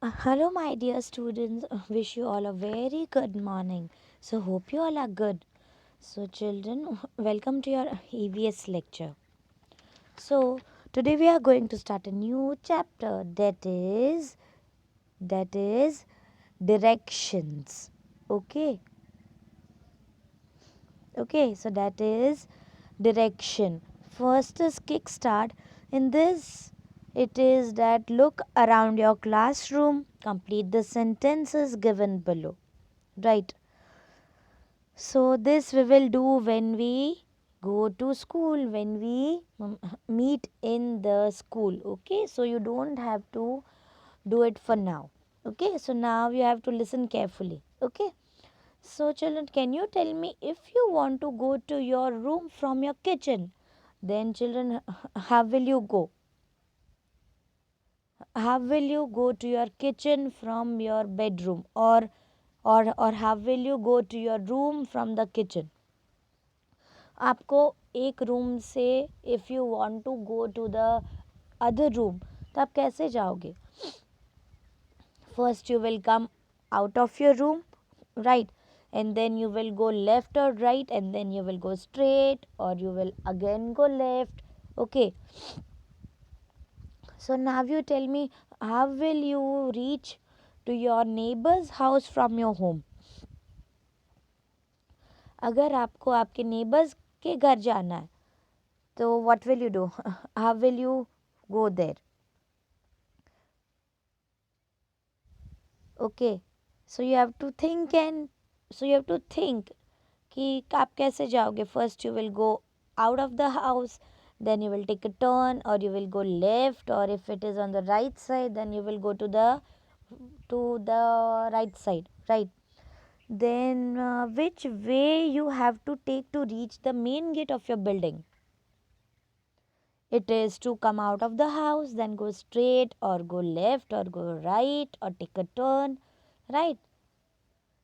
Hello, my dear students. Wish you all a very good morning. So, hope you all are good. So, children, welcome to your EVS lecture. So, today we are going to start a new chapter that is directions. Okay, okay. So that is direction. First is kickstart. In this, it is that look around your classroom, complete the sentences given below. Right. So this we will do when we go to school, when we meet in the school. Okay. So you don't have to do it for now. Okay. So now you have to listen carefully. Okay. So children, can you tell me if you want to go to your room from your kitchen? Then children, how will you go? How will you go to your kitchen from your bedroom, or how will you go to your room from the kitchen? आपको एक room से if you want to go to the other room तो आप कैसे जाओगे? First you will come out of your room, right? And then you will go left or right, and then you will go straight, or you will again go left. Okay, so now you tell me, how will you reach to your neighbor's house from your home? अगर आपको आपके neighbours के घर जाना है तो what will you do? How will you go there? Okay, so you have to think, and so you have to think कि आप कैसे जाओगे. First you will go out of the house, then you will take a turn, or you will go left, or if it is on the right side, then you will go to the right side, right? Then which way you have to take to reach the main gate of your building? It is to come out of the house, then go straight, or go left, or go right, or take a turn, right?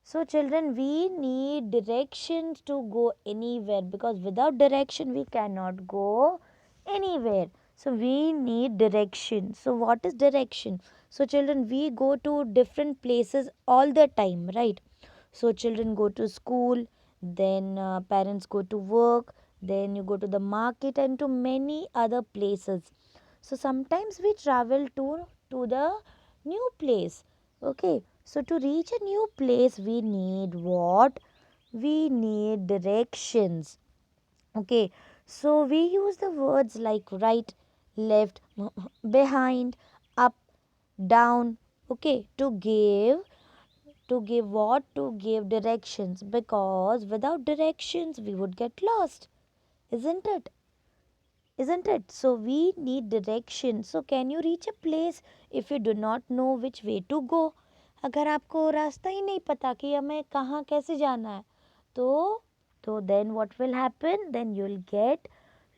So, children, we need directions to go anywhere, because without direction, we cannot go anywhere. So, we need direction. So, what is direction? So, children, we go to different places all the time, right? So, children go to school, then parents go to work, then you go to the market, and to many other places. So, sometimes we travel to the new place. Okay, so to reach a new place, we need what? We need directions. Okay, so we use the words like right, left, behind, up, down. Okay, to give what? To give directions, because without directions we would get lost, isn't it? Isn't it? So we need direction. So can you reach a place if you do not know which way to go? अगर आपको रास्ता ही नहीं पता कि हमें कहाँ कैसे जाना है, तो then what will happen? Then you'll get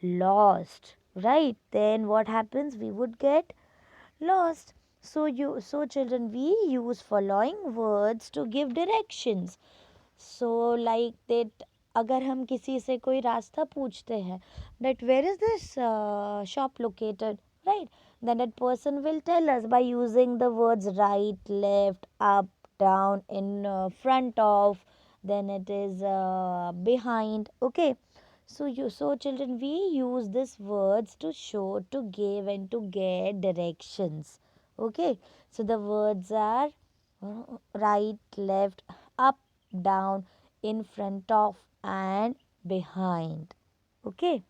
lost, right? Then what happens? We would get lost. So children, we use following words to give directions. So like that, अगर हम किसी से कोई रास्ता पूछते हैं, that where is this shop located, right? Then that person will tell us by using the words right, left, up, down, in front of, then it is behind. Okay, so children, we use these words to show, to give, and to get directions. Okay, so the words are right, left, up, down, in front of, and behind. Okay,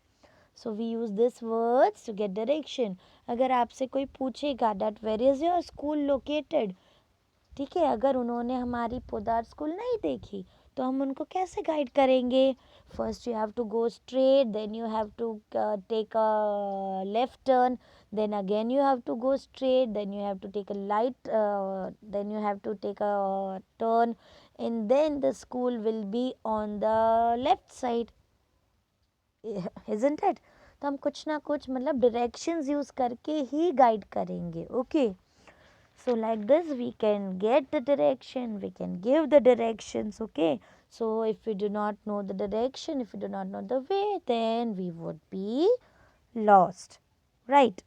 so we use these words to get direction. अगर आपसे कोई पूछेगा that where is your school located, ठीक है, अगर उन्होंने हमारी Poddar school नहीं देखी तो हम उनको कैसे गाइड करेंगे? First you have to go straight, then you have to take a left turn, then again you have to go straight, then you have to take a right, then you have to take a turn, and then the school will be on the left side, isn't it? तो हम कुछ ना कुछ मतलब directions use करके ही guide करेंगे. Okay, so like this we can get the direction, we can give the directions. Okay, so if we do not know the direction, if we do not know the way, then we would be lost, right?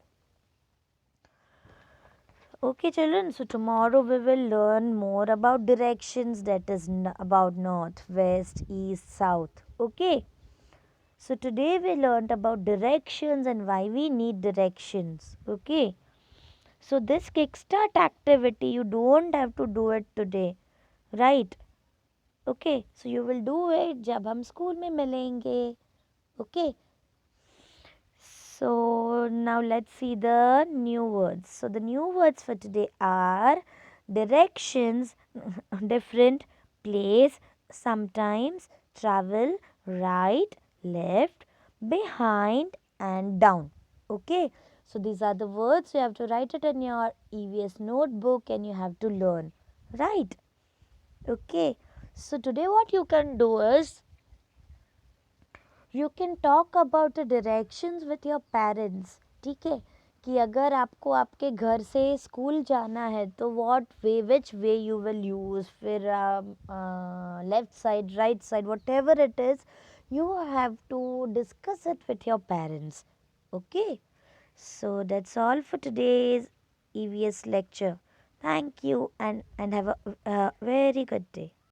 Okay, children, so tomorrow we will learn more about directions, that is about north, west, east, south. Okay, so today we learned about directions and why we need directions. Okay, so this kickstart activity you don't have to do it today, right? Okay, so you will do it जब हम school में मिलेंगे. Okay, so now let's see the new words. So the new words for today are directions, different, place, sometimes, travel, right, left, behind, and down. Okay, so these are the words you have to write it in your EVS notebook and you have to learn, right? Okay, so today what you can do is you can talk about the directions with your parents. ठीक है, कि अगर आपको आपके घर से school जाना है तो what way which way you will use, फिर left side right side whatever it is, you have to discuss it with your parents. Okay, so that's all for today's EVS lecture. Thank you and have a very good day.